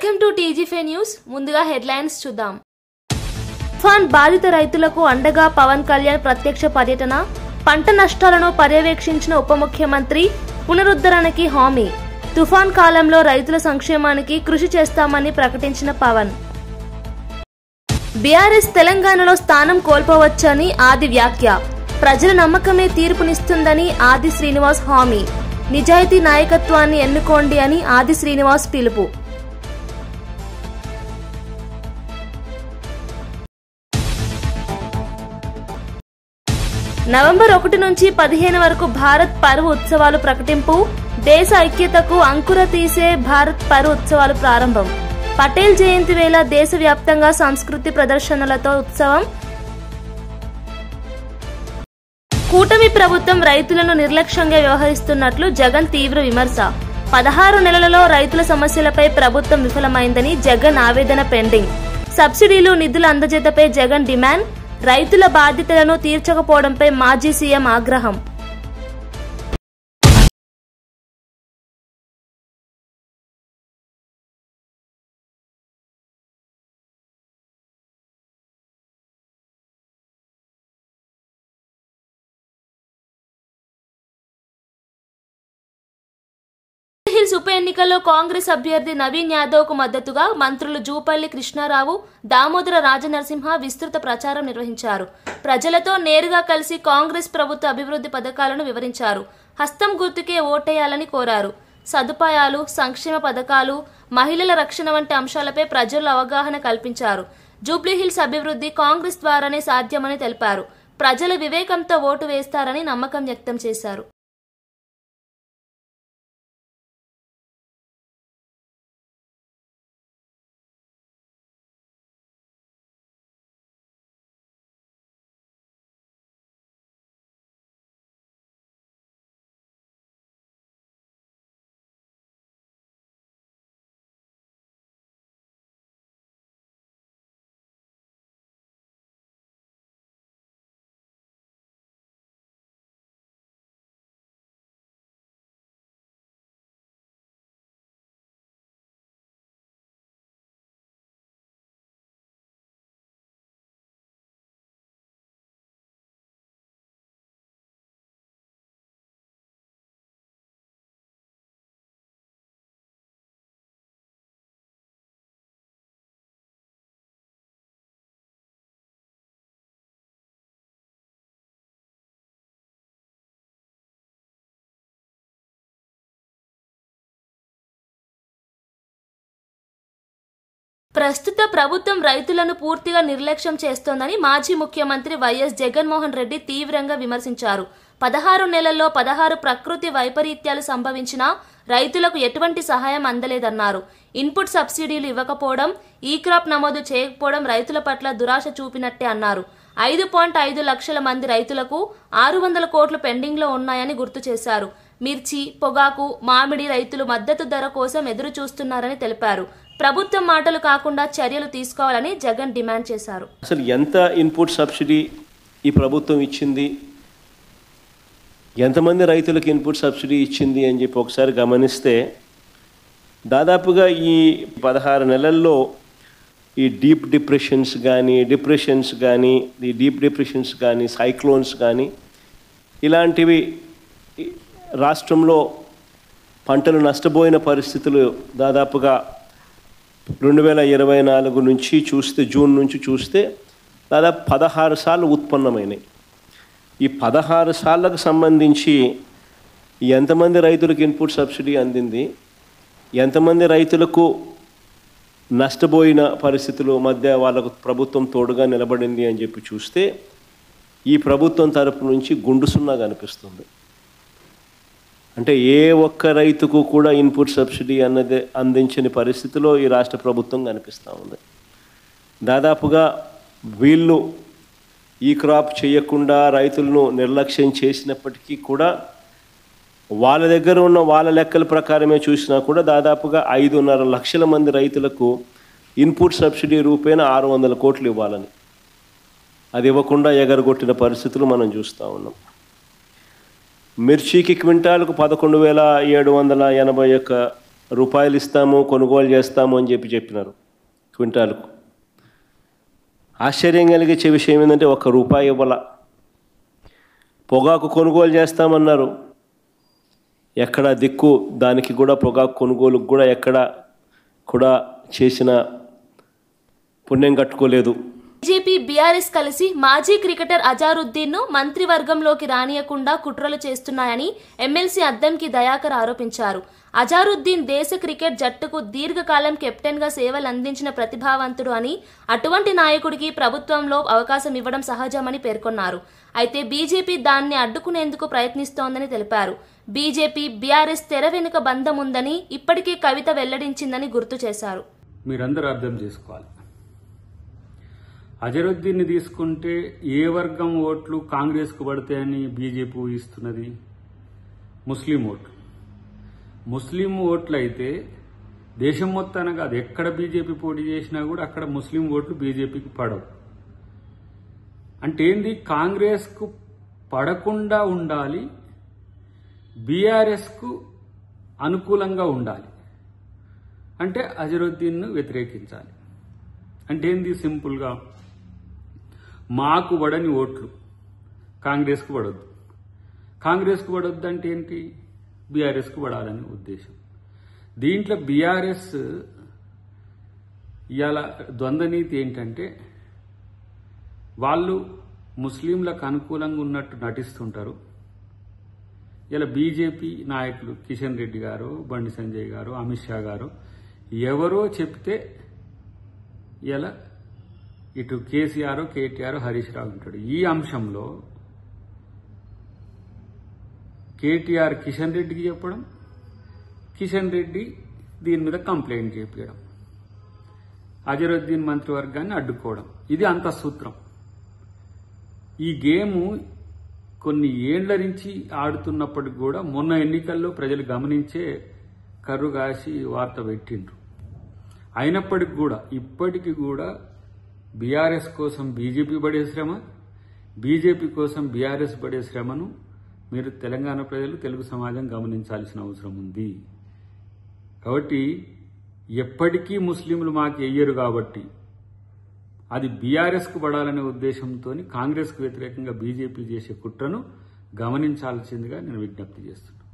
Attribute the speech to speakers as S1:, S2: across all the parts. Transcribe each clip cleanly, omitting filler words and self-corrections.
S1: Welcome to టీజీఫే news. ముందుగా headlines చూద్దాం. తుఫాన్ బాధిత రైతులకు అండగా పవన్ కళ్యాణ్ ప్రత్యక్ష పర్యటన, పంట నష్టాలను పర్యవేక్షించిన ఉప ముఖ్యమంత్రి, పునరుద్ధరణకి హామీ. తుఫాన్ కాలంలో రైతుల సంక్షేమానికి కృషి చేస్తామని ప్రకటించిన పవన్. బీఆర్ఎస్ తెలంగాణలో స్థానం కోల్పోవచ్చని ఆది వ్యాఖ్య. ప్రజల నమ్మకమే తీర్పునిస్తుందని ఆది శ్రీనివాస్ హామీ. నిజాయితీ నాయకత్వాన్ని ఎన్నుకోండి అని ఆది శ్రీనివాస్ పిలుపు. నవంబర్ 1 నుంచి 15 వరకు భారత్ పర్వ్ ఉత్సవాలు ప్రకటింపు. దేశ ఐక్యతకు అంకుర తీసే భారత్ పర్వ్ ఉత్సవాలు ప్రారంభం. పటేల్ జయంతి వేళ దేశవ్యాప్తంగా సంస్కృతి ప్రదర్శనలతో ఉత్సవం. కూటమి ప్రభుత్వం రైతులను నిర్లక్ష్యంగా వ్యవహరిస్తున్నట్లు జగన్ తీవ్ర విమర్శ. 16 నెలలలో రైతుల సమస్యలపై ప్రభుత్వం విఫలమైందని జగన్ ఆవేదన పెండింగ్. సబ్సిడీలు నిధుల అందజేతపై జగన్ డిమాండ్. రైతుల బాధ్యతలను తీర్చకపోవడంపై మాజీ సీఎం ఆగ్రహం. హిల్స్ ఉప ఎన్నికల్లో కాంగ్రెస్ అభ్యర్థి నవీన్ యాదవ్ కు మద్దతుగా మంత్రులు జూపల్లి కృష్ణారావు, దామోదర రాజనరసింహ విస్తృత ప్రచారం నిర్వహించారు. ప్రజలతో నేరుగా కలిసి కాంగ్రెస్ ప్రభుత్వ అభివృద్ధి పథకాలను వివరించారు. హస్తం గుర్తుకే ఓటేయాలని కోరారు. సదుపాయాలు, సంక్షేమ పథకాలు, మహిళల రక్షణ వంటి అంశాలపై ప్రజల్లో అవగాహన కల్పించారు. జూబ్లీహిల్స్ అభివృద్ధి కాంగ్రెస్ ద్వారానే సాధ్యమని తెలిపారు. ప్రజలు వివేకంతో ఓటు వేస్తారని నమ్మకం వ్యక్తం చేశారు. ప్రస్తుత ప్రభుత్వం రైతులను పూర్తిగా నిర్లక్ష్యం చేస్తోందని మాజీ ముఖ్యమంత్రి వైఎస్ జగన్మోహన్ రెడ్డి తీవ్రంగా విమర్శించారు. 16 నెలల్లో 16 ప్రకృతి వైపరీత్యాలు సంభవించినా రైతులకు ఎటువంటి సహాయం అందలేదన్నారు. ఇన్పుట్ సబ్సిడీలు ఇవ్వకపోవడం, ఈ క్రాప్ నమోదు చేయకపోవడం రైతుల పట్ల దురాశ చూపినట్టే అన్నారు. 5.5 లక్షల మంది రైతులకు 600 కోట్లు పెండింగ్లో ఉన్నాయని గుర్తు చేశారు. మిర్చి, పొగాకు, మామిడి రైతులు మద్దతు ధర కోసం ఎదురు చూస్తున్నారని తెలిపారు. ప్రభుత్వం మాటలు కాకుండా చర్యలు తీసుకోవాలని జగన్ డిమాండ్ చేశారు.
S2: అసలు ఎంత ఇన్పుట్ సబ్సిడీ ఈ ప్రభుత్వం ఇచ్చింది, ఎంతమంది రైతులకు ఇన్పుట్ సబ్సిడీ ఇచ్చింది అని చెప్పి ఒకసారి గమనిస్తే దాదాపుగా ఈ 16 నెలల్లో ఈ డీప్ డిప్రెషన్స్ కానీ సైక్లోన్స్ కానీ ఇలాంటివి రాష్ట్రంలో పంటలు నష్టపోయిన పరిస్థితులు దాదాపుగా 2024 నుంచి చూస్తే, జూన్ నుంచి చూస్తే దాదాపు 16 సార్లు ఉత్పన్నమైనాయి. ఈ 16 సార్లకు సంబంధించి ఎంతమంది రైతులకు ఇన్పుట్ సబ్సిడీ అందింది, ఎంతమంది రైతులకు నష్టపోయిన పరిస్థితుల మధ్య వాళ్ళకు ప్రభుత్వం తోడుగా నిలబడింది అని చెప్పి చూస్తే ఈ ప్రభుత్వం తరపు నుంచి గుండు సున్నా కనిపిస్తుంది. అంటే ఏ ఒక్క రైతుకు కూడా ఇన్పుట్ సబ్సిడీ అన్నది అందించని పరిస్థితిలో ఈ రాష్ట్ర ప్రభుత్వం కనిపిస్తూ ఉంది. దాదాపుగా వీళ్ళు ఈ క్రాప్ చేయకుండా రైతులను నిర్లక్ష్యం చేసినప్పటికీ కూడా వాళ్ళ దగ్గర ఉన్న వాళ్ళ లెక్కల ప్రకారమే చూసినా కూడా దాదాపుగా 5.5 లక్షల మంది రైతులకు ఇన్పుట్ సబ్సిడీ రూపేణా 600 కోట్లు ఇవ్వాలని, అది ఇవ్వకుండా ఎగరగొట్టిన పరిస్థితులు మనం చూస్తూ ఉన్నాం. మిర్చికి క్వింటాలకు 11,781 రూపాయలు ఇస్తాము, కొనుగోలు చేస్తాము అని చెప్పినారు క్వింటాలకు. ఆశ్చర్యం కలిగించే విషయం ఏంటంటే ₹1 ఇవ్వాల. పొగాకు కొనుగోలు చేస్తామన్నారు, ఎక్కడ దిక్కు దానికి కూడా, పొగాకు కొనుగోలుకు కూడా ఎక్కడ కూడా చేసిన పుణ్యం కట్టుకోలేదు.
S1: బీజేపీ బీఆర్ఎస్ కలిసి మాజీ క్రికెటర్ అజారుద్దీన్ను మంత్రివర్గంలోకి రానియకుండా కుట్రలు చేస్తున్నాయని ఎమ్మెల్సీ అద్దంకి దయాకర్ ఆరోపించారు. అజారుద్దీన్ దేశ క్రికెట్ జట్టుకు దీర్ఘకాలం కెప్టెన్గా సేవలు అందించిన ప్రతిభావంతుడు అని, అటువంటి నాయకుడికి ప్రభుత్వంలో అవకాశం ఇవ్వడం సహజమని పేర్కొన్నారు. అయితే బీజేపీ దాన్ని అడ్డుకునేందుకు ప్రయత్నిస్తోందని తెలిపారు. బీజేపీ బీఆర్ఎస్ తెర వెనుక బంధం ఉందని ఇప్పటికే కవిత వెల్లడించిందని గుర్తు చేశారు.
S3: మీరందరూ అర్థం చేసుకోవాలి, అజరుద్దీన్ని తీసుకుంటే ఏ వర్గం ఓట్లు కాంగ్రెస్కు పడతాయని బీజేపీ ఊహిస్తున్నది? ముస్లిం ఓట్లు. ముస్లిం ఓట్లు అయితే దేశం మొత్తాన కాదు, ఎక్కడ బీజేపీ పోటీ చేసినా కూడా అక్కడ ముస్లిం ఓట్లు బీజేపీకి పడవు. అంటే ఏంది? కాంగ్రెస్కు పడకుండా ఉండాలి, బీఆర్ఎస్కు అనుకూలంగా ఉండాలి. అంటే అజరుద్దీన్ను వ్యతిరేకించాలి. అంటే ఏంది? సింపుల్గా మాకు పడని ఓట్లు కాంగ్రెస్కు పడొద్దు, కాంగ్రెస్కు పడొద్దు అంటే ఏంటి? బీఆర్ఎస్కు పడాలని ఉద్దేశం. దీంట్లో బీఆర్ఎస్ ఇవాళ ద్వంద్వనీతి ఏంటంటే, వాళ్ళు ముస్లింలకు అనుకూలంగా ఉన్నట్టు నటిస్తుంటారు. ఇలా బీజేపీ నాయకులు కిషన్ రెడ్డి గారు, బండి సంజయ్ గారు, అమిత్ షా గారు ఎవరో చెప్తే ఇలా ఇటు కేసీఆర్, కేటీఆర్, హరీష్ రావు ఉంటాడు. ఈ అంశంలో కేటీఆర్ కిషన్ రెడ్డికి చెప్పడం, కిషన్ రెడ్డి దీని మీద కంప్లైంట్ చేపించడం, అజరుద్దీన్ మంత్రివర్గాన్ని అడ్డుకోవడం, ఇది అంత సూత్రం. ఈ గేము కొన్ని ఏండ్ల నుంచి ఆడుతున్నప్పటికి కూడా మొన్న ఎన్నికల్లో ప్రజలు గమనించే కర్రు కాసి వార్త పెట్టిండ్రు. అయినప్పటికి కూడా ఇప్పటికీ కూడా బీఆర్ఎస్ కోసం బీజేపీ పడే శ్రమ, బీజేపీ కోసం బీఆర్ఎస్ పడే శ్రమను మీరు తెలంగాణ ప్రజలు, తెలుగు సమాజం గమనించాల్సిన అవసరం ఉంది. కాబట్టి ఎప్పటికీ ముస్లింలు మాకు ఎయ్యరు కాబట్టి అది బీఆర్ఎస్కు పడాలనే ఉద్దేశంతో కాంగ్రెస్కు వ్యతిరేకంగా బీజేపీ చేసే కుట్రను గమనించాల్సిందిగా నేను విజ్ఞప్తి చేస్తున్నాను.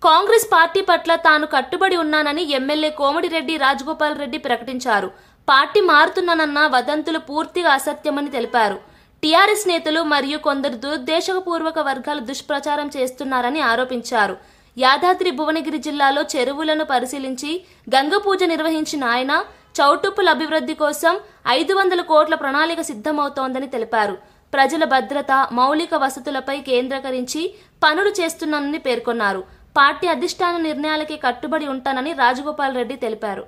S1: కాంగ్రెస్ పార్టీ పట్ల తాను కట్టుబడి ఉన్నానని ఎమ్మెల్యే కోమటిరెడ్డి రాజగోపాల్ రెడ్డి ప్రకటించారు. పార్టీ మారుతున్నానన్న వదంతులు పూర్తిగా అసత్యమని తెలిపారు. టీఆర్ఎస్ నేతలు మరియు కొందరు దురుద్దేశపూర్వక వర్గాలు దుష్ప్రచారం చేస్తున్నారని ఆరోపించారు. యాదాద్రి భువనగిరి జిల్లాలో చెరువులను పరిశీలించి గంగ పూజ నిర్వహించిన ఆయన చౌటుప్పుల అభివృద్ధి కోసం 500 కోట్ల ప్రణాళిక సిద్ధమవుతోందని తెలిపారు. ప్రజల భద్రత, మౌలిక వసతులపై కేంద్రీకరించి పనులు చేస్తున్నానని పేర్కొన్నారు. పార్టీ అధిష్టాన నిర్ణయాలకి కట్టుబడి ఉంటానని రాజగోపాల్ రెడ్డి తెలిపారు.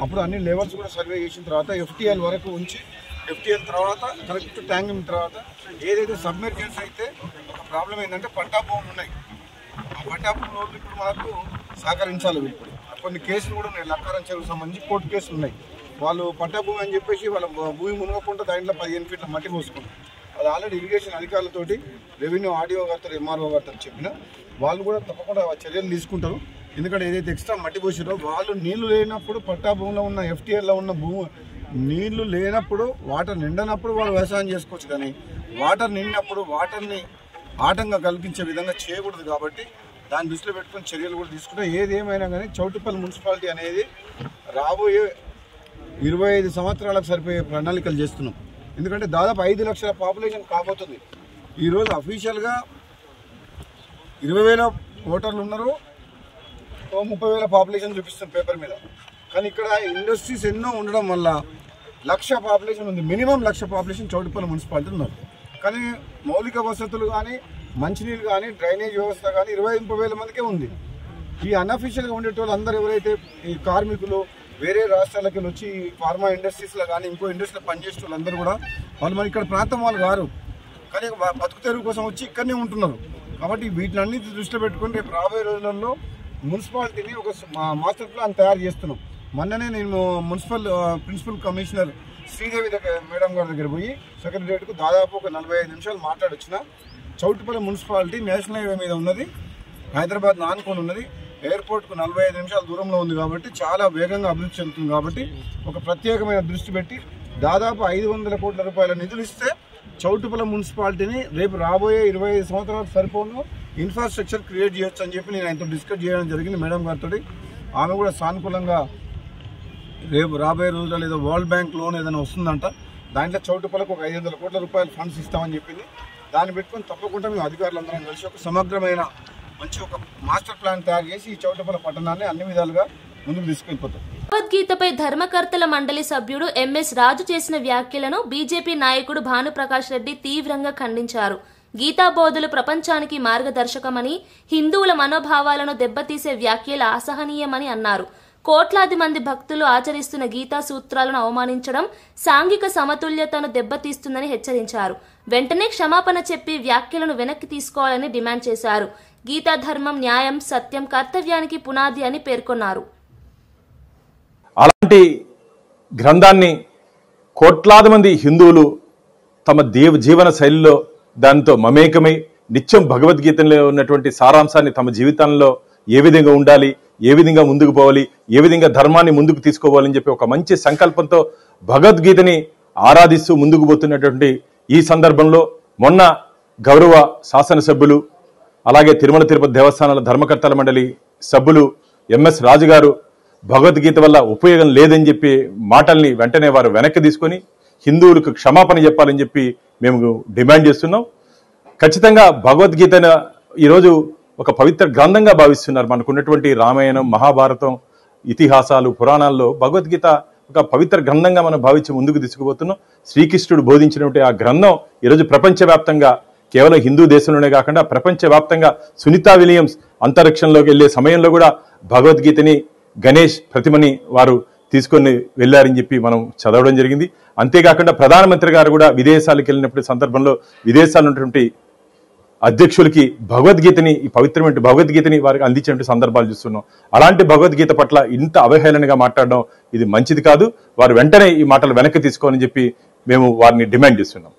S4: అప్పుడు అన్ని లెవెల్స్ కూడా సర్వే చేసిన తర్వాత ఎఫ్టీఎల్ వరకు ఉంచి, ఎఫ్టీఎల్ తర్వాత కరెక్ట్ ట్యాంకింగ్ తర్వాత ఏదైతే సబ్మెర్జెన్స్ అయితే ఒక ప్రాబ్లం ఏంటంటే పట్టా భూములు ఉన్నాయి. ఆ పట్టా భూములు ఇప్పుడు మనకు సహకరించాలి. ఇప్పుడు కొన్ని కేసులు కూడా ఉన్నాయి, లక్కారం చెరువుకు సంబంధించి కోర్టు కేసులు ఉన్నాయి. వాళ్ళు పట్టా భూమి అని చెప్పేసి వాళ్ళ భూమి మునగకుండా దాంట్లో 15 ఫీట్ల మట్టి పోసుకుంటారు. అది ఆల్రెడీ ఇరిగేషన్ అధికారులతోటి, రెవెన్యూ ఆర్డీఓ గారితో, ఎంఆర్ఓ గారితో చెప్పిన వాళ్ళు కూడా తప్పకుండా చర్యలు తీసుకుంటారు. ఎందుకంటే ఏదైతే ఎక్స్ట్రా మట్టి పోసారో వాళ్ళు నీళ్లు లేనప్పుడు, పట్టా భూమిలో ఉన్న ఎఫ్టీఎల్లో ఉన్న నీళ్లు లేనప్పుడు, వాటర్ నిండనప్పుడు వాళ్ళు వ్యవసాయం చేసుకోవచ్చు. కానీ వాటర్ నిండినప్పుడు వాటర్ని ఆటంగా కల్పించే విధంగా చేయకూడదు. కాబట్టి దాన్ని దృష్టిలో పెట్టుకుని చర్యలు కూడా తీసుకుంటే ఏది ఏమైనా కానీ చౌటుప్పల్ మున్సిపాలిటీ అనేది రాబోయే 25 సంవత్సరాలకు సరిపోయే ప్రణాళికలు చేస్తున్నాం. ఎందుకంటే దాదాపు 5 లక్షల పాపులేషన్ కాబోతుంది. ఈరోజు అఫీషియల్గా 20,000 ఓటర్లు ఉన్నారు. 30,000 పాపులేషన్ చూపిస్తుంది పేపర్ మీద. కానీ ఇక్కడ ఇండస్ట్రీస్ ఎన్నో ఉండడం వల్ల 1,00,000 పాపులేషన్ ఉంది. మినిమం 1,00,000 పాపులేషన్ చౌటుప్పల్ మున్సిపాలిటీ ఉన్నారు. కానీ మౌలిక వసతులు కానీ, మంచినీళ్ళు కానీ, డ్రైనేజ్ వ్యవస్థ కానీ 20-30,000 మందికే ఉంది. ఈ అన్అఫీషియల్గా ఉండేటోళ్ళు అందరూ ఎవరైతే ఈ కార్మికులు వేరే రాష్ట్రాలకి వచ్చి ఫార్మా ఇండస్ట్రీస్లో కానీ ఇంకో ఇండస్ట్రీలో పనిచేసే వాళ్ళందరూ కూడా వాళ్ళు మరి ఇక్కడ ప్రాంతం వాళ్ళు కారు, కానీ బతుకు తెరువు కోసం వచ్చి ఇక్కడనే ఉంటున్నారు. కాబట్టి వీటినన్నిటి దృష్టిలో పెట్టుకుని రేపు రాబోయే రోజులలో మున్సిపాలిటీని ఒక మాస్టర్ ప్లాన్ తయారు చేస్తున్నాం. మొన్ననే నేను municipal principal commissioner Sridevi madam గారి దగ్గర పోయి సెక్రటరియట్కు దాదాపు ఒక 45 నిమిషాలు మాట్లాడొచ్చిన. చౌటుప్పల్ మున్సిపాలిటీ నేషనల్ హైవే మీద ఉన్నది, హైదరాబాద్ ఆనుకొని ఉన్నది, ఎయిర్పోర్ట్కు 45 నిమిషాల దూరంలో ఉంది. కాబట్టి చాలా వేగంగా అభివృద్ధి చెందుతుంది. కాబట్టి ఒక ప్రత్యేకమైన దృష్టి పెట్టి దాదాపు 500 కోట్ల రూపాయల నిధులు ఇస్తే చౌటుప్పల్ మున్సిపాలిటీని రేపు రాబోయే 25 సంవత్సరాలకు సరిపోను ఇన్ఫ్రాస్ట్రక్చర్ క్రియేట్ చేయొచ్చు అని చెప్పి నేను ఆయనతో డిస్కస్ చేయడం జరిగింది మేడం గారితో. ఆమె కూడా సానుకూలంగా రేపు రాబోయే రోజుల్లో ఏదో వరల్డ్ బ్యాంక్ లోన్ ఏదైనా వస్తుందంట, దాంట్లో చౌటుప్పలకు ఒక 500 కోట్ల రూపాయల ఫండ్స్ ఇస్తామని చెప్పింది. దాన్ని పెట్టుకొని తప్పకుండా మేము అధికారులందరం కలిసి ఒక సమగ్రమైన మంచి ఒక మాస్టర్ ప్లాన్ తయారు చేసి ఈ చౌటుప్పల్ పట్టణాన్ని అన్ని విధాలుగా ముందుకు తీసుకెళ్లిపోతాం.
S1: భగవద్గీతపై ధర్మకర్తల మండలి సభ్యుడు ఎంఎస్ రాజు చేసిన వ్యాఖ్యలను బీజేపీ నాయకుడు భానుప్రకాష్ రెడ్డి తీవ్రంగా ఖండించారు. గీతా బోధులు ప్రపంచానికి మార్గదర్శకమని, హిందువుల మనోభావాలను దెబ్బతీసే వ్యాఖ్యలు అసహనీయమని అన్నారు. కోట్లాది మంది భక్తులు ఆచరిస్తున్న గీతా సూత్రాలను అవమానించడం సాంఘిక సమతుల్యతను దెబ్బతీస్తుందని హెచ్చరించారు. వెంటనే క్షమాపణ చెప్పి వ్యాఖ్యలను వెనక్కి తీసుకోవాలని డిమాండ్ చేశారు. గీతా ధర్మం, న్యాయం, సత్యం, కర్తవ్యానికి పునాది అని పేర్కొన్నారు.
S5: అలాంటి గ్రంథాన్ని కోట్లాది మంది హిందువులు తమ జీవన శైలిలో దానితో మమేకమై నిత్యం భగవద్గీతలో ఉన్నటువంటి సారాంశాన్ని తమ జీవితంలో ఏ విధంగా ఉండాలి, ఏ విధంగా ముందుకు పోవాలి, ఏ విధంగా ధర్మాన్ని ముందుకు తీసుకోవాలని చెప్పి ఒక మంచి సంకల్పంతో భగవద్గీతని ఆరాధిస్తూ ముందుకు పోతున్నటువంటి ఈ సందర్భంలో మొన్న గౌరవ శాసనసభ్యులు అలాగే తిరుమల తిరుపతి దేవస్థానాల ధర్మకర్తల మండలి సభ్యులు ఎంఎస్ రాజు గారు భగవద్గీత వల్ల ఉపయోగం లేదని చెప్పి మాటల్ని వెంటనే వారు వెనక్కి తీసుకొని హిందువులకు క్షమాపణ చెప్పాలని చెప్పి మేము డిమాండ్ చేస్తున్నాం. ఖచ్చితంగా భగవద్గీతను ఈరోజు ఒక పవిత్ర గ్రంథంగా భావిస్తున్నారు. మనకున్నటువంటి రామాయణం, మహాభారతం, ఇతిహాసాలు, పురాణాల్లో భగవద్గీత ఒక పవిత్ర గ్రంథంగా మనం భావించి ముందుకు తీసుకుపోతున్నాం. శ్రీకృష్ణుడు బోధించినటువంటి ఆ గ్రంథం ఈరోజు ప్రపంచవ్యాప్తంగా కేవలం హిందూ దేశంలోనే కాకుండా ప్రపంచవ్యాప్తంగా సునీతా విలియమ్స్ అంతరిక్షంలోకి వెళ్లే సమయంలో కూడా భగవద్గీతని గణేష్ ప్రతిమని వారు తీసుకొని వెళ్ళారని చెప్పి మనం చదవడం జరిగింది. అంతేకాకుండా ప్రధానమంత్రి గారు కూడా విదేశాలకు వెళ్ళినప్పుడు సందర్భంలో విదేశాల్లో ఉన్నటువంటి అధ్యక్షులకి భగవద్గీతని, ఈ పవిత్రమైన భగవద్గీతని వారికి అందించినటువంటి సందర్భాలు చూస్తున్నాం. అలాంటి భగవద్గీత పట్ల ఇంత అవహేళనగా మాట్లాడడం ఇది మంచిది కాదు. వారు వెంటనే ఈ మాటలు వెనక్కి తీసుకోవాలని చెప్పి మేము వారిని డిమాండ్ చేస్తున్నాం.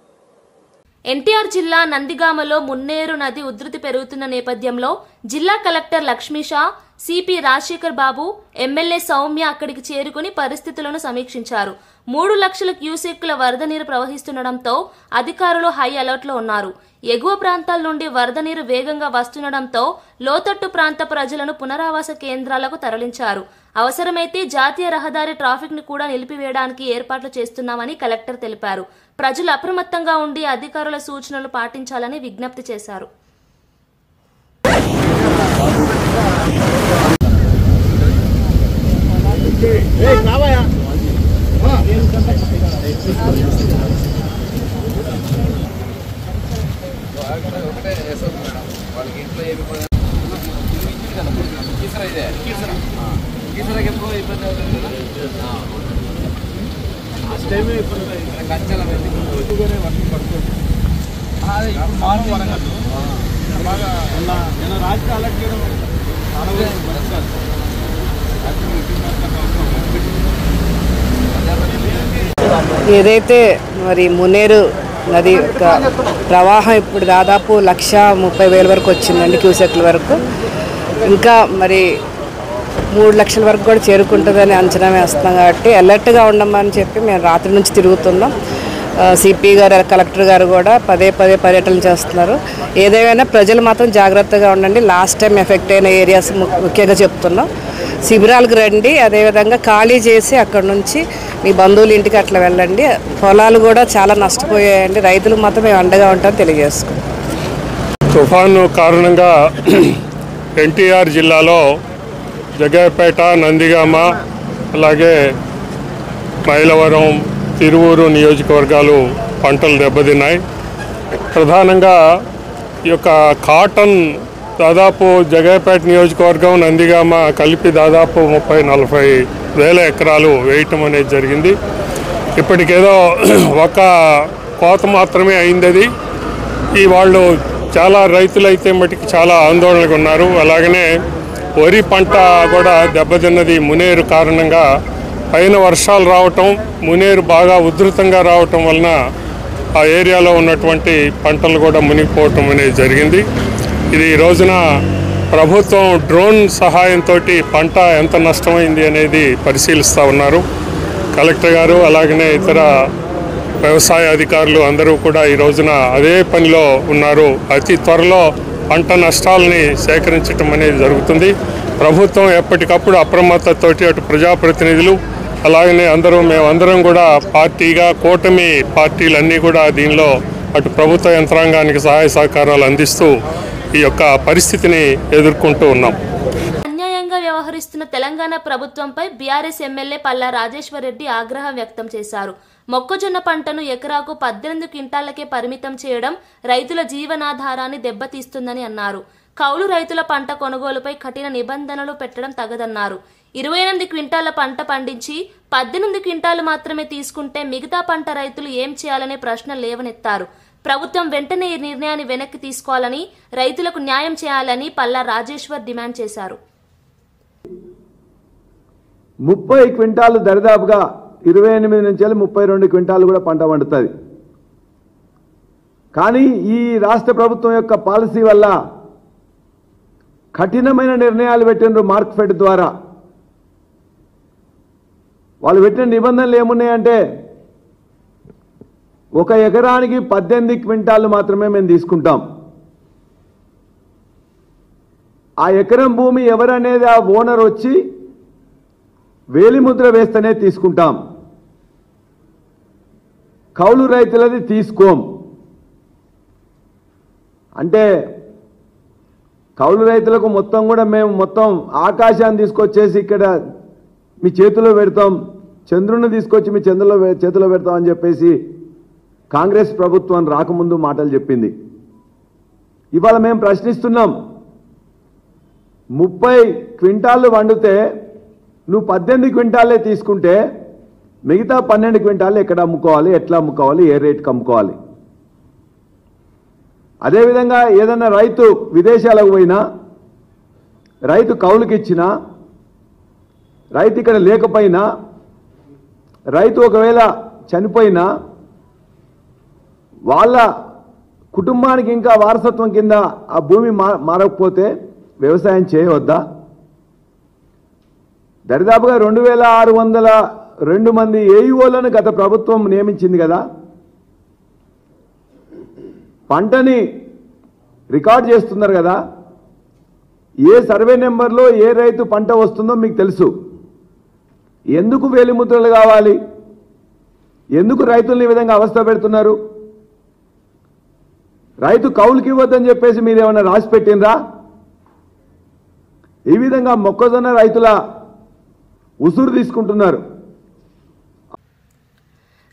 S1: ఎన్టీఆర్ జిల్లా నందిగామలో మున్నేరు నది ఉధృతి పెరుగుతున్న నేపథ్యంలో జిల్లా కలెక్టర్ లక్ష్మీషా, సిపి రాజశేఖర్ బాబు, ఎమ్మెల్యే సౌమ్య అక్కడికి చేరుకుని పరిస్థితులను సమీక్షించారు. 3 లక్షల క్యూసెక్కుల వరద నీరు ప్రవహిస్తుండటంతో అధికారులు హై అలర్ట్లో ఉన్నారు. ఎగువ ప్రాంతాల నుండి వరద నీరు వేగంగా వస్తుండటంతో లోతట్టు ప్రాంత ప్రజలను పునరావాస కేంద్రాలకు తరలించారు. అవసరమైతే జాతీయ రహదారి ట్రాఫిక్ ను కూడా నిలిపివేయడానికి ఏర్పాట్లు చేస్తున్నామని కలెక్టర్ తెలిపారు. ప్రజలు అప్రమత్తంగా ఉండి అధికారుల సూచనలు పాటించాలని విజ్ఞప్తి చేశారు.
S6: ఏదైతే మరి మున్నేరు నది యొక్క ప్రవాహం ఇప్పుడు దాదాపు 130,000 వరకు వచ్చిందండి, క్యూసెక్ల వరకు. ఇంకా మరి 3 లక్షల వరకు కూడా చేరుకుంటుందని అంచనా వేస్తున్నాం. కాబట్టి అలర్ట్గా ఉండమని చెప్పి మేము రాత్రి నుంచి తిరుగుతున్నాం. సిపి గారు, కలెక్టర్ గారు కూడా పదే పర్యటనలు చేస్తున్నారు. ఏదేమైనా ప్రజలు మాత్రం జాగ్రత్తగా ఉండండి. లాస్ట్ టైం ఎఫెక్ట్ అయిన ఏరియాస్ ముఖ్యంగా చెప్తున్నాం. శిబిరాలకు రండి, అదేవిధంగా ఖాళీ చేసి అక్కడ నుంచి మీ బంధువుల ఇంటికి అట్లా వెళ్ళండి. పొలాలు కూడా చాలా నష్టపోయాయండి. రైతులకు మాత్రం మేము అండగా ఉంటామని తెలియజేసుకున్నాం.
S7: తుఫాను కారణంగా ఎన్టీఆర్ జిల్లాలో జగ్గయ్యపేట, నందిగామ, అలాగే మైలవరం, తిరువూరు నియోజకవర్గాలు పంటలు దెబ్బతిన్నాయి. ప్రధానంగా ఈ యొక్క కాటన్ దాదాపు జగ్గయ్యపేట నియోజకవర్గం, నందిగామ కలిపి దాదాపు 30-40 వేల ఎకరాలు వేయటం అనేది జరిగింది. ఇప్పటికేదో ఒక కోత మాత్రమే అయింది. ఈ వాళ్ళు చాలా రైతులైతే మటుకు చాలా ఆందోళనగా ఉన్నారు. అలాగనే వరి పంట కూడా దెబ్బతిన్నది మునేరు కారణంగా. పైన వర్షాలు రావటం, మునేరు బాగా ఉధృతంగా రావటం వలన ఆ ఏరియాలో ఉన్నటువంటి పంటలు కూడా మునిగిపోవటం అనేది జరిగింది. ఇది ఈ రోజున ప్రభుత్వం డ్రోన్ సహాయంతో పంట ఎంత నష్టమైంది అనేది పరిశీలిస్తూ ఉన్నారు. కలెక్టర్ గారు అలాగనే ఇతర వ్యవసాయ అధికారులు అందరూ కూడా ఈ రోజున అదే పనిలో ఉన్నారు. అతి త్వరలో పంట నష్టాలని సేకరించడం అనేది జరుగుతుంది. ప్రభుత్వం ఎప్పటికప్పుడు అప్రమత్తతోటి అటు ప్రజాప్రతినిధులు అలాగనే మేమందరం కూడా పార్టీగా కూటమి పార్టీలన్నీ కూడా దీనిలో అటు ప్రభుత్వ యంత్రాంగానికి సహాయ సహకారాలు అందిస్తూ ఈ యొక్క పరిస్థితిని ఎదుర్కొంటూ ఉన్నాం.
S1: అన్యాయంగా వ్యవహరిస్తున్న తెలంగాణ ప్రభుత్వంపై బీఆర్ఎస్ ఎమ్మెల్యే పల్లా రాజేశ్వర్ రెడ్డి ఆగ్రహం వ్యక్తం చేశారు. మొక్కజొన్న పంటను ఎకరాకు 18 క్వింటాలకే పరిమితం చేయడం రైతుల జీవనాధారాన్ని దెబ్బతీస్తుందని అన్నారు. కౌలు రైతుల పంట కొనుగోలుపై కఠిన నిబంధనలు పెట్టడం తగదన్నారు. 28 క్వింటాల పంట పండించి 18 క్వింటాలు మాత్రమే తీసుకుంటే మిగతా పంట రైతులు ఏం చేయాలనే ప్రశ్న లేవనెత్తారు. ప్రభుత్వం వెంటనే ఈ నిర్ణయాన్ని వెనక్కి తీసుకోవాలని, రైతులకు న్యాయం చేయాలని పల్లా రాజేశ్వర్ డిమాండ్ చేశారు.
S8: 30 క్వింటాలు దరిదాపుగా 28 నుంచి 32 క్వింటాలు కూడా పంట పండుతుంది. కానీ ఈ రాష్ట్ర ప్రభుత్వం యొక్క పాలసీ వల్ల కఠినమైన నిర్ణయాలు పెట్టినారు. మార్క్ఫెడ్ ద్వారా వాళ్ళు పెట్టిన నిబంధనలు ఏమున్నాయంటే ఒక ఎకరానికి 18 క్వింటాలు మాత్రమే మేము తీసుకుంటాం. ఆ ఎకరం భూమి ఎవరనేది ఆ ఓనర్ వచ్చి వేలిముద్ర వేస్తేనే తీసుకుంటాం. కౌలు రైతులది తీసుకోం. అంటే కౌలు రైతులకు మొత్తం కూడా మేము మొత్తం ఆకాశాన్ని తీసుకొచ్చేసి ఇక్కడ మీ చేతిలో పెడతాం, చంద్రుని తీసుకొచ్చి మీ చేతిలో పెడతాం అని చెప్పేసి కాంగ్రెస్ ప్రభుత్వం రాకముందు మాటలు చెప్పింది. ఇవాళ మేము ప్రశ్నిస్తున్నాం, 30 క్వింటాళ్ళు వండితే నువ్వు 18 క్వింటాలే తీసుకుంటే మిగతా 12 క్వింటాలు ఎక్కడ అమ్ముకోవాలి, ఎట్లా అమ్ముకోవాలి, ఏ రేటుకి అమ్ముకోవాలి? అదేవిధంగా ఏదైనా రైతు విదేశాలకు పోయినా, రైతు కౌలుకి ఇచ్చినా, రైతు ఇక్కడ లేకపోయినా, రైతు ఒకవేళ చనిపోయినా వాళ్ళ కుటుంబానికి ఇంకా వారసత్వం కింద ఆ భూమి మారకపోతే వ్యవసాయం చేయవద్దా? దరిదాపుగా 2602 మంది ఏఈఓలను గత ప్రభుత్వం నియమించింది కదా. పంటని రికార్డ్ చేస్తున్నారు కదా. ఏ సర్వే నెంబర్లో ఏ రైతు పంట వస్తుందో మీకు తెలుసు. ఎందుకు వేలిముద్రలు కావాలి? ఎందుకు రైతుల్ని ఈ విధంగా అవస్థ పెడుతున్నారు? రైతు కౌలుకి ఇవ్వద్దని చెప్పేసి మీరు ఏమైనా రాసి పెట్టినరా? ఈ విధంగా మొక్కజొన్న రైతుల ఉసురు తీసుకుంటున్నారు.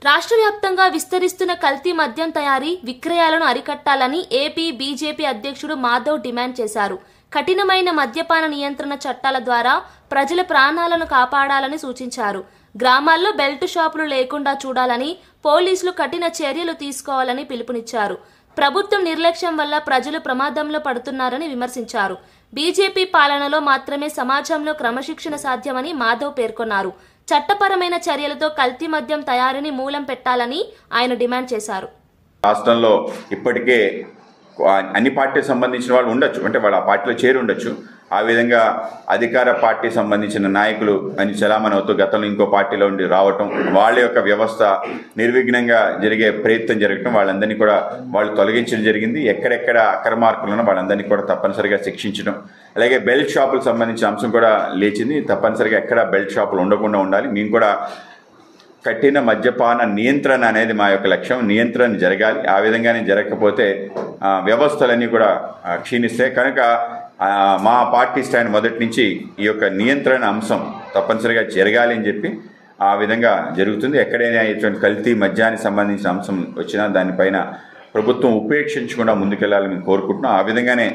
S1: రాష్ట్ర వ్యాప్తంగా విస్తరిస్తున్న కల్తీ మద్యం తయారీ, విక్రయాలను అరికట్టాలని ఏపీ బీజేపీ అధ్యక్షుడు మాధవ్ డిమాండ్ చేశారు. కఠినమైన మద్యపాన నియంత్రణ చట్టాల ద్వారా ప్రజల ప్రాణాలను కాపాడాలని సూచించారు. గ్రామాల్లో బెల్ట్ షాపులు లేకుండా చూడాలని, పోలీసులు కఠిన చర్యలు తీసుకోవాలని పిలుపునిచ్చారు. ప్రభుత్వం నిర్లక్ష్యం వల్ల ప్రజలు ప్రమాదంలో పడుతున్నారని విమర్శించారు. బీజేపీ పాలనలో మాత్రమే సమాజంలో క్రమశిక్షణ సాధ్యమని మాధవ్ పేర్కొన్నారు. చట్టపరమైన చర్యలతో కల్తీ మద్యం తయారీని మూలం పెట్టాలని ఆయన డిమాండ్ చేశారు.
S9: రాష్ట్రంలో ఇప్పటికే అన్ని పార్టీకి సంబంధించిన వాళ్ళు ఉండొచ్చు, అంటే వాళ్ళు ఆ పార్టీలో చేరి ఉండొచ్చు. ఆ విధంగా అధికార పార్టీ సంబంధించిన నాయకులు అని చలామణి అవుతూ గతంలో ఇంకో పార్టీలో ఉండి రావటం, వాళ్ళ యొక్క వ్యవస్థ నిర్విఘ్నంగా జరిగే ప్రయత్నం జరగటం, వాళ్ళందరినీ కూడా వాళ్ళు తొలగించడం జరిగింది. ఎక్కడెక్కడ అక్రమార్కులను వాళ్ళందరినీ కూడా తప్పనిసరిగా శిక్షించడం. అలాగే బెల్ట్ షాపులకు సంబంధించిన అంశం కూడా లేచింది. తప్పనిసరిగా ఎక్కడ బెల్ట్ షాపులు ఉండకుండా ఉండాలి. మేము కూడా కఠిన మద్యపాన నియంత్రణ అనేది మా యొక్క లక్ష్యం. నియంత్రణ జరగాలి. ఆ విధంగానే జరగకపోతే వ్యవస్థలన్నీ కూడా క్షీణిస్తాయి. కనుక మా పార్టీ స్టాండ్ మొదటి నుంచి ఈ యొక్క నియంత్రణ అంశం తప్పనిసరిగా జరగాలి అని చెప్పి ఆ విధంగా జరుగుతుంది. ఎక్కడైనా ఇటువంటి కల్తీ మద్యానికి సంబంధించిన అంశం వచ్చినా దానిపైన ప్రభుత్వం ఉపేక్షించకుండా ముందుకెళ్లాలని మేము కోరుకుంటున్నాం. ఆ విధంగానే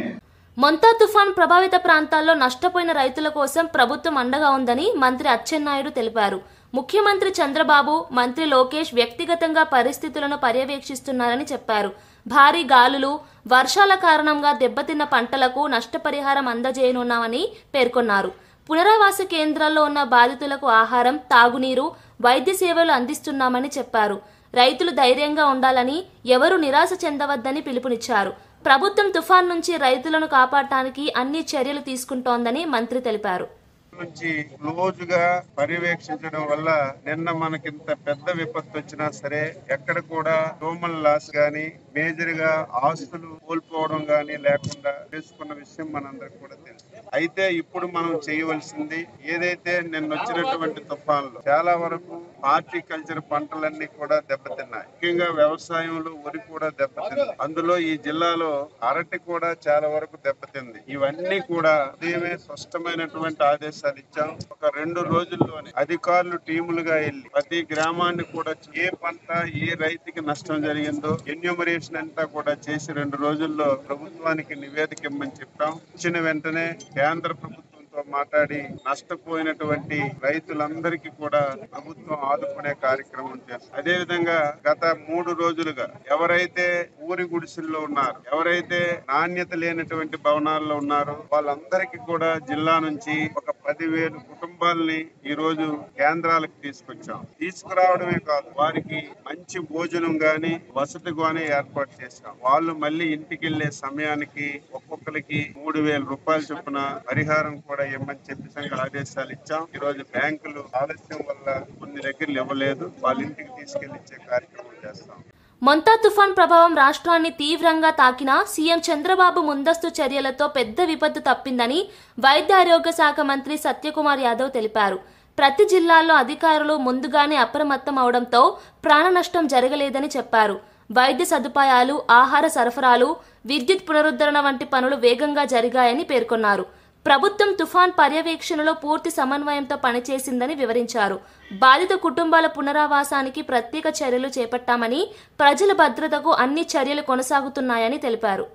S1: మొంతా తుఫాన్ ప్రభావిత ప్రాంతాల్లో నష్టపోయిన రైతుల కోసం ప్రభుత్వం అండగా ఉందని మంత్రి అచ్చెన్నాయుడు తెలిపారు. ముఖ్యమంత్రి చంద్రబాబు, మంత్రి లోకేష్ వ్యక్తిగతంగా పరిస్థితులను పర్యవేక్షిస్తున్నారని చెప్పారు. భారీ గాలులు, వర్షాల కారణంగా దెబ్బతిన్న పంటలకు నష్టపరిహారం అందజేయనున్నామని పేర్కొన్నారు. పునరావాస కేంద్రాల్లో ఉన్న బాధితులకు ఆహారం, తాగునీరు, వైద్య సేవలు అందిస్తున్నామని చెప్పారు. రైతులు ధైర్యంగా ఉండాలని, ఎవరూ నిరాశ చెందవద్దని పిలుపునిచ్చారు. ప్రభుత్వం తుఫాన్ నుంచి రైతులను కాపాడటానికి అన్ని చర్యలు తీసుకుంటోందని మంత్రి తెలిపారు.
S10: నుంచి క్లోజ్గా పర్యవేక్షించడం వల్ల నిన్న మనకింత పెద్ద విపత్తు వచ్చినా సరే ఎక్కడ కూడా హ్యూమన్ లాస్ గానీ మేజర్ గా ఆస్తులు కోల్పోవడం గానీ లేకుండా చేసుకున్న విషయం మనందరికి కూడా తెలుసు. అయితే ఇప్పుడు మనం చేయవలసింది ఏదైతే నిన్న వచ్చినటువంటి తుఫాన్లో చాలా వరకు హార్టికల్చర్ పంటలన్నీ కూడా దెబ్బతిన్నాయి. ముఖ్యంగా వ్యవసాయంలో వరి కూడా దెబ్బతింది. అందులో ఈ జిల్లాలో అరటి కూడా చాలా వరకు దెబ్బతింది. ఇవన్నీ కూడా ఉదయమే స్పష్టమైనటువంటి ఆదేశాలు ఇచ్చాం. ఒక 2 రోజుల్లోనే అధికారులు టీములుగా వెళ్లి ప్రతి గ్రామాన్ని కూడా ఏ పంట ఏ రైతుకి నష్టం జరిగిందో ఎన్యూమరేషన్ అంతా కూడా చేసి 2 రోజుల్లో ప్రభుత్వానికి నివేదిక ఇమ్మని చెప్పాం. ఇచ్చిన వెంటనే కేంద్ర ప్రభుత్వంతో మాట్లాడి నష్టపోయినటువంటి రైతులందరికీ కూడా ప్రభుత్వం ఆదుకునే కార్యక్రమం చేస్తుంది. అదేవిధంగా గత 3 రోజులుగా ఎవరైతే ఊరి గుడిసెల్లో ఉన్నారో, ఎవరైతే నాణ్యత లేనటువంటి భవనాల్లో ఉన్నారో వాళ్ళందరికీ కూడా జిల్లా నుంచి ఒక 10,000 కుటుంబాలని ఈ రోజు కేంద్రాలకు తీసుకొచ్చాం. తీసుకురావడమే కాదు, వారికి మంచి భోజనం గాని వసతి గాని ఏర్పాటు చేశాం. వాళ్ళు మళ్ళీ ఇంటికి వెళ్లే సమయానికి ఒక్కొక్కరికి 3,000 రూపాయలు చొప్పున పరిహారం కూడా ఇవ్వమని చెప్పి ఆదేశాలు ఇచ్చాం. ఈ రోజు బ్యాంకులు ఆలస్యం వల్ల కొన్ని దగ్గరలు ఇవ్వలేదు, వాళ్ళ ఇంటికి తీసుకెళ్లి ఇచ్చే కార్యక్రమం చేస్తాం.
S1: మొంతా తుఫాన్ ప్రభావం రాష్ట్రాన్ని తీవ్రంగా తాకినా సీఎం చంద్రబాబు ముందస్తు చర్యలతో పెద్ద విపత్తు తప్పిందని వైద్య ఆరోగ్య శాఖ మంత్రి సత్యకుమార్ యాదవ్ తెలిపారు. ప్రతి జిల్లాల్లో అధికారులు ముందుగానే అప్రమత్తం అవడంతో ప్రాణ నష్టం జరగలేదని చెప్పారు. వైద్య సదుపాయాలు, ఆహార సరఫరాలు, విద్యుత్ పునరుద్ధరణ వంటి పనులు వేగంగా జరిగాయని పేర్కొన్నారు. ప్రభుత్వం తుఫాన్ పర్యవేక్షణలో పూర్తి సమన్వయంతో పనిచేసిందని వివరించారు. బాధిత కుటుంబాల పునరావాసానికి ప్రత్యేక చర్యలు చేపట్టామని, ప్రజల భద్రతకు అన్ని చర్యలు కొనసాగుతున్నాయని తెలిపారు.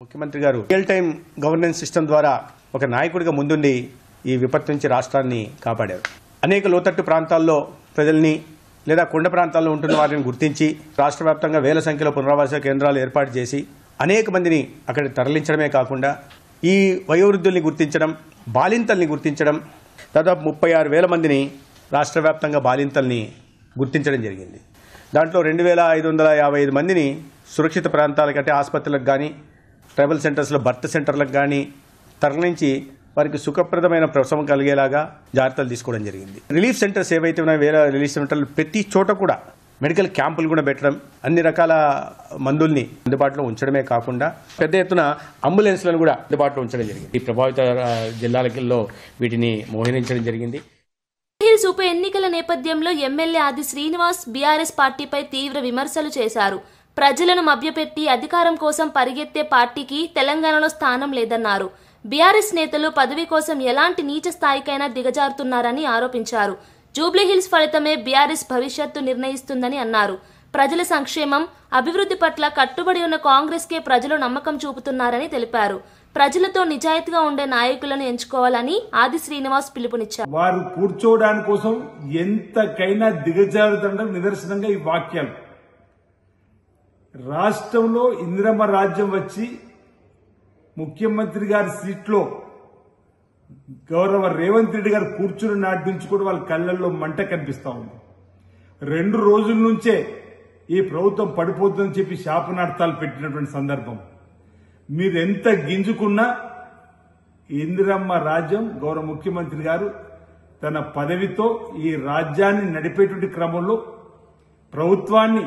S11: ముఖ్యమంత్రి గారు రియల్ టైం గవర్నెన్స్ సిస్టమ్ ద్వారా ఒక నాయకుడిగా ముందుండి ఈ విపత్తు నుంచి రాష్ట్రాన్ని కాపాడారు. అనేక లోతట్టు ప్రాంతాల్లో ప్రజల్ని లేదా కొండ ప్రాంతాల్లో ఉంటున్న వారిని గుర్తించి రాష్ట్ర వ్యాప్తంగా వేల సంఖ్యలో పునరావాస కేంద్రాలు ఏర్పాటు చేసి అనేక మందిని అక్కడికి తరలించడమే కాకుండా ఈ వయోవృద్ధుల్ని గుర్తించడం, బాలింతల్ని గుర్తించడం, దాదాపు 36,000 మందిని రాష్ట్ర వ్యాప్తంగా బాలింతల్ని గుర్తించడం జరిగింది. దాంట్లో 2,555 మందిని సురక్షిత ప్రాంతాలకంటే ఆసుపత్రులకు కానీ ట్రైబల్ సెంటర్స్లో బర్త్ సెంటర్లకు కానీ తరలించి వారికి సుఖప్రదమైన ప్రసవం కలిగేలాగా జాగ్రత్తలు తీసుకోవడం జరిగింది. రిలీఫ్ సెంటర్స్ ఏవైతే ఉన్నాయో వేరే రిలీఫ్ సెంటర్లు ప్రతి చోట కూడా మెడికల్ క్యాంపులు కూడా పెట్టడం, అన్ని రకాల మందుల్ని అందుబాటులో ఉంచడమే కాకుండా పెద్ద ఎత్తున అంబులెన్స్లను కూడా అందుబాటులో ఉంచడం జరిగింది. ఈ ప్రభావిత జిల్లాలలో వీటిని మోహరించడం జరిగింది.
S1: హిల్స్ ఉప ఎన్నికల నేపథ్యంలో ఎమ్మెల్యే ఆది శ్రీనివాస్ బీఆర్ఎస్ పార్టీపై తీవ్ర విమర్శలు చేశారు. ప్రజలను మభ్యపెట్టి అధికారం కోసం పరిగెత్తే పార్టీకి తెలంగాణలో స్థానం లేదన్నారు. బీఆర్ఎస్ నేతలు పదవి కోసం ఎలాంటి నీచ స్థాయికైనా దిగజారుతున్నారని ఆరోపించారు. జూబ్లీహిల్స్ ఫలితమే బీఆర్ఎస్ భవిష్యత్తు నిర్ణయిస్తుందని అన్నారు. ప్రజల సంక్షేమం, అభివృద్ధి పట్ల కట్టుబడి ఉన్న కాంగ్రెస్కే ప్రజలు నమ్మకం చూపుతున్నారని తెలిపారు. ప్రజలతో నిజాయితీగా ఉండే నాయకులను ఎంచుకోవాలని ఆది శ్రీనివాస్ పిలుపునిచ్చారు.
S12: వారు కూర్చోవడానికి కోసం ఎంతకైనా దిగజారుతుండడం నిదర్శనంగా ఈ వాక్యాలు. రాష్ట్రంలో ఇందిరమ్మ రాజ్యం వచ్చి ముఖ్యమంత్రి గారి సీట్లో గౌరవ రేవంత్ రెడ్డి గారు కూర్చుని నాటి నుంచి కూడా వాళ్ళ కళ్ళల్లో మంట కనిపిస్తా ఉంది. 2 రోజుల నుంచే ఈ ప్రభుత్వం పడిపోతుందని చెప్పి శాపనార్థాలు పెట్టినటువంటి సందర్భం. మీరెంత గింజుకున్నా ఇందిరమ్మ రాజ్యం గౌరవ ముఖ్యమంత్రి గారు తన పదవితో ఈ రాజ్యాన్ని నడిపేటువంటి క్రమంలో ప్రభుత్వాన్ని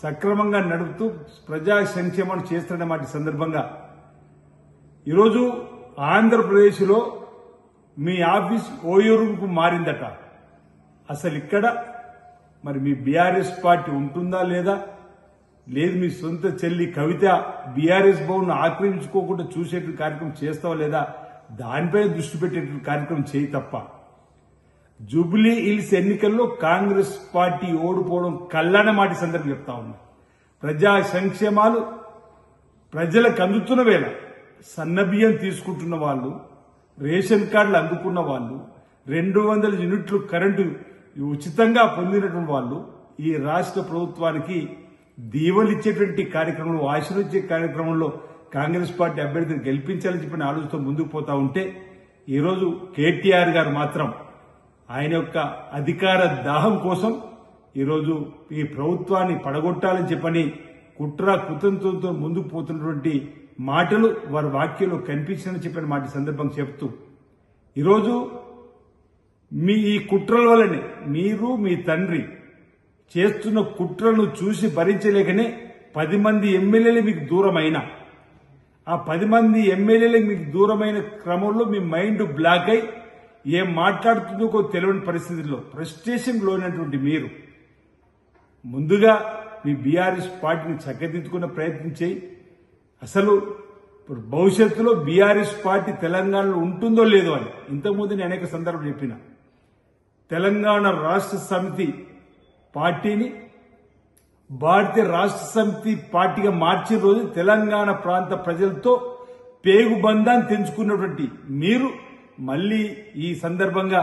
S12: సక్రమంగా నడుపుతూ ప్రజా సంక్షేమాన్ని చేస్తున్న మాట సందర్భంగా ఈరోజు ఆంధ్రప్రదేశ్లో మీ ఆఫీస్ ఓయూరుకు మారిందట. అసలు ఇక్కడ మరి మీ బీఆర్ఎస్ పార్టీ ఉంటుందా లేదా, లేదు మీ సొంత చెల్లి కవిత బీఆర్ఎస్ భవన్ ఆక్రమించుకోకుండా చూసేటువంటి కార్యక్రమం చేస్తావా లేదా, దానిపై దృష్టి పెట్టేటువంటి కార్యక్రమం చేయి తప్ప జూబ్లీ హిల్స్ ఎన్నికల్లో కాంగ్రెస్ పార్టీ ఓడిపోవడం కళ్ళన మాట సందర్భం చెప్తా ఉన్నా. ప్రజా సంక్షేమాలు ప్రజలకు అందుతున్న వేళ సన్నబియ్యం తీసుకుంటున్న వాళ్ళు, రేషన్ కార్డులు అందుకున్న వాళ్ళు, 200 యూనిట్లు కరెంటు ఉచితంగా పొందినటువంటి వాళ్ళు ఈ రాష్ట్ర ప్రభుత్వానికి దీవెలిచ్చేటువంటి కార్యక్రమంలో, ఆశీర్వదించే కార్యక్రమంలో కాంగ్రెస్ పార్టీ అభ్యర్థిని గెలిపించాలని చెప్పిన ఆలోచనతో ముందుకు పోతా ఉంటే ఈరోజు కేటీఆర్ గారు మాత్రం ఆయన యొక్క అధికార దాహం కోసం ఈరోజు ఈ ప్రభుత్వాన్ని పడగొట్టాలని చెప్పని కుట్ర కుతంత్రంతో ముందుకు పోతున్నటువంటి మాటలు వారి వాక్యంలో కనిపించాలని చెప్పిన మాట సందర్భంగా చెప్తూ ఈరోజు మీ ఈ కుట్రల వల్లనే మీరు మీ తండ్రి చేస్తున్న కుట్రలను చూసి భరించలేకనే 10 మంది ఎమ్మెల్యేలు మీకు దూరమైన, ఆ 10 మంది ఎమ్మెల్యేలు మీకు దూరమైన క్రమంలో మీ మైండ్ బ్లాక్ అయి ఏం మాట్లాడుతుందో తెలియని పరిస్థితుల్లో ఫ్రస్ట్రేషన్ లోనటువంటి మీరు ముందుగా మీ బీఆర్ఎస్ పార్టీని చక్కదిద్దుకునే ప్రయత్నం చేయి. అసలు భవిష్యత్తులో బీఆర్ఎస్ పార్టీ తెలంగాణలో ఉంటుందో లేదో అని ఇంతకుముందు నేను అనేక సందర్భాలు చెప్పిన. తెలంగాణ రాష్ట్ర సమితి పార్టీని భారతీయ రాష్ట్ర సమితి పార్టీగా మార్చిన రోజు తెలంగాణ ప్రాంత ప్రజలతో పేగు బంధాన్ని తెంచుకున్నటువంటి మీరు మళ్లీ ఈ సందర్భంగా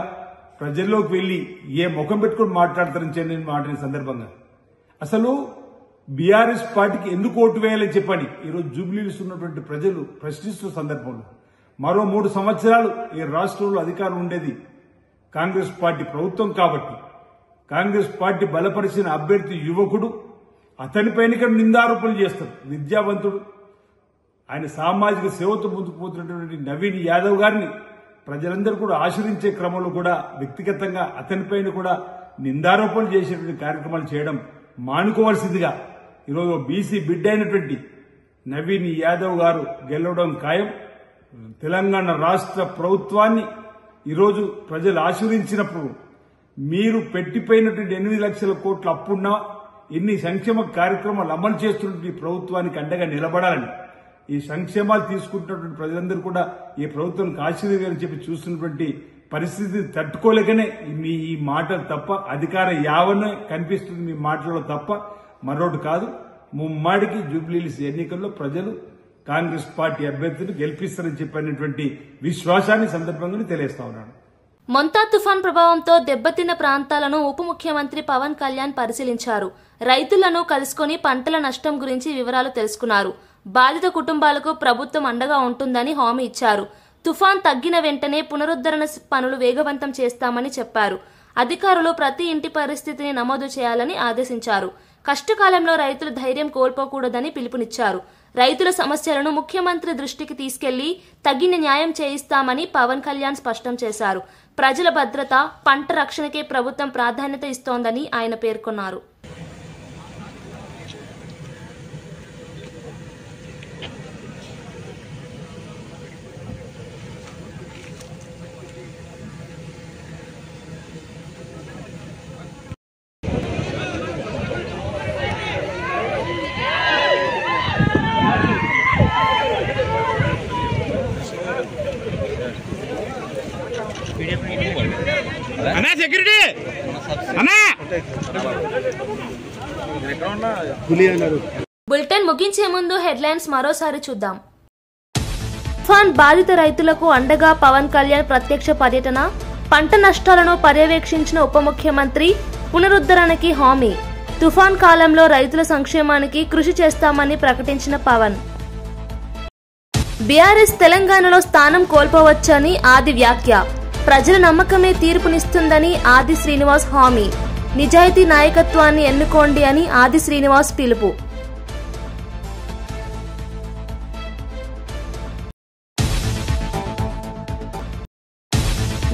S12: ప్రజల్లోకి వెళ్లి ఏ ముఖం పెట్టుకుని మాట్లాడతారని చెప్పిన మాట సందర్భంగా అసలు బీఆర్ఎస్ పార్టీకి ఎందుకు ఓటు వేయాలని చెప్పని ఈరోజు జూబ్లీహిల్స్ ఉన్నటువంటి ప్రజలు ప్రశ్నిస్తున్న సందర్భంలో మరో 3 సంవత్సరాలు ఈ రాష్ట్రంలో అధికారం ఉండేది కాంగ్రెస్ పార్టీ ప్రభుత్వం కాబట్టి కాంగ్రెస్ పార్టీ బలపరిచిన అభ్యర్థి యువకుడు, అతనిపైన నిందారోపణలు చేస్తారు. విద్యావంతుడు, ఆయన సామాజిక సేవతో ముందుకు పోతున్నటువంటి నవీన్ యాదవ్ గారిని ప్రజలందరూ కూడా ఆశ్రయించే క్రమంలో కూడా వ్యక్తిగతంగా అతనిపైన కూడా నిందారోపణలు చేసేటువంటి కార్యక్రమాలు చేయడం మానుకోవాల్సిందిగా ఈరోజు బీసీ బిడ్డ అయినటువంటి నవీన్ యాదవ్ గారు గెలవడం ఖాయం. తెలంగాణ రాష్ట్ర ప్రభుత్వాన్ని ఈరోజు ప్రజలు ఆశీర్వదించినప్పుడు మీరు పెట్టిపోయినటువంటి 8 లక్షల కోట్ల అప్పున్నా ఎన్ని సంక్షేమ కార్యక్రమాలు అమలు చేస్తున్నటువంటి ప్రభుత్వానికి అండగా నిలబడాలని, ఈ సంక్షేమాలు తీసుకుంటున్నటువంటి ప్రజలందరూ కూడా ఈ ప్రభుత్వానికి ఆశీర్వాదాలని చెప్పి చూస్తున్నటువంటి పరిస్థితిని తట్టుకోలేకనే మీ ఈ మాటలు తప్ప, అధికార యావన కనిపిస్తుంది మీ మాటల్లో తప్ప మరొకటి కాదు. ముమ్మాడికి జూబ్లీహిల్స్ ఎన్నికల్లో ప్రజలు కాంగ్రెస్ పార్టీ అభ్యర్థిని గెలిపిస్తారని చెప్పినటువంటి విశ్వాసాన్ని సందర్భంగా తెలియజేస్తా ఉన్నాను.
S1: మొంతా తుఫాన్ ప్రభావంతో దెబ్బతిన్న ప్రాంతాలను ఉప ముఖ్యమంత్రి పవన్ కళ్యాణ్ పరిశీలించారు. రైతులను కలుసుకుని పంటల నష్టం గురించి వివరాలు తెలుసుకున్నారు. బాధిత కుటుంబాలకు ప్రభుత్వం అండగా ఉంటుందని హామీ ఇచ్చారు. తుఫాన్ తగ్గిన వెంటనే పునరుద్ధరణ పనులు వేగవంతం చేస్తామని చెప్పారు. అధికారులు ప్రతి ఇంటి పరిస్థితిని నమోదు చేయాలని ఆదేశించారు. కష్టకాలంలో రైతులు ధైర్యం కోల్పోకూడదని పిలుపునిచ్చారు. రైతుల సమస్యలను ముఖ్యమంత్రి దృష్టికి తీసుకెళ్లి తగిన న్యాయం చేయిస్తామని పవన్ కళ్యాణ్ స్పష్టం చేశారు. ప్రజల భద్రత, పంట రక్షణకే ప్రభుత్వం ప్రాధాన్యత ఇస్తోందని ఆయన పేర్కొన్నారు.
S13: అన్నా సెక్యూరిటీ అన్నా
S1: బులెటిన్ ముగించే ముందు హెడ్లైన్స్ మరోసారి చూద్దాం. తుఫాన్ బాధిత రైతులకు అండగా పవన్ కళ్యాణ్ ప్రత్యక్ష పర్యటన, పంట నష్టాలను పర్యవేక్షించిన ఉప ముఖ్యమంత్రి, పునరుద్ధరణకి హామీ. తుఫాన్ కాలంలో రైతుల సంక్షేమానికి కృషి చేస్తామని ప్రకటించిన పవన్. బీఆర్ఎస్ తెలంగాణలో స్థానం కోల్పోవచ్చని ఆది వ్యాఖ్య. ప్రజల నమ్మకమే తీర్పునిస్తుందని ఆది శ్రీనివాస్ హామీ. నిజాయితీ నాయకత్వాన్ని ఎన్నుకోండి అని ఆది శ్రీనివాస్ పిలుపు.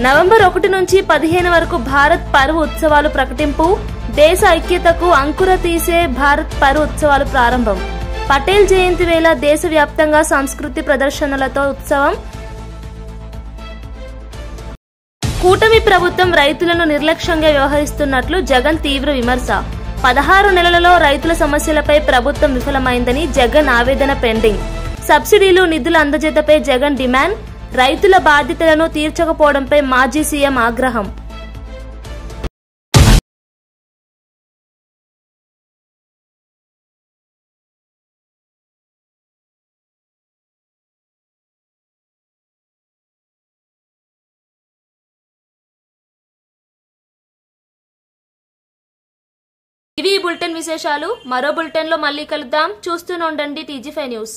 S1: నవంబర్ 1 నుంచి 15 వరకు భారత్ పర్వ్ ఉత్సవాలు ప్రకటింపు. దేశ ఐక్యతకు అంకుర తీసే భారత్ పర్వ్ ఉత్సవాలు ప్రారంభం. పటేల్ జయంతి వేళ దేశవ్యాప్తంగా సంస్కృతి ప్రదర్శనలతో ఉత్సవం. కూటమి ప్రభుత్వం రైతులను నిర్లక్ష్యంగా వ్యవహరిస్తున్నట్లు జగన్ తీవ్ర విమర్శ. 16 నెలలలో రైతుల సమస్యలపై ప్రభుత్వం విఫలమైందని జగన్ ఆవేదన పెండింగ్. సబ్సిడీలు నిధుల అందజేతపై జగన్ డిమాండ్. రైతుల బాధ్యతలను తీర్చకపోవడంపై మాజీ సీఎం ఆగ్రహం. ఇవి బులెటిన్ విశేషాలు. మరో బులెటిన్లో మళ్ళీ కలుద్దాం. చూస్తూనే ఉండండి TG5 న్యూస్.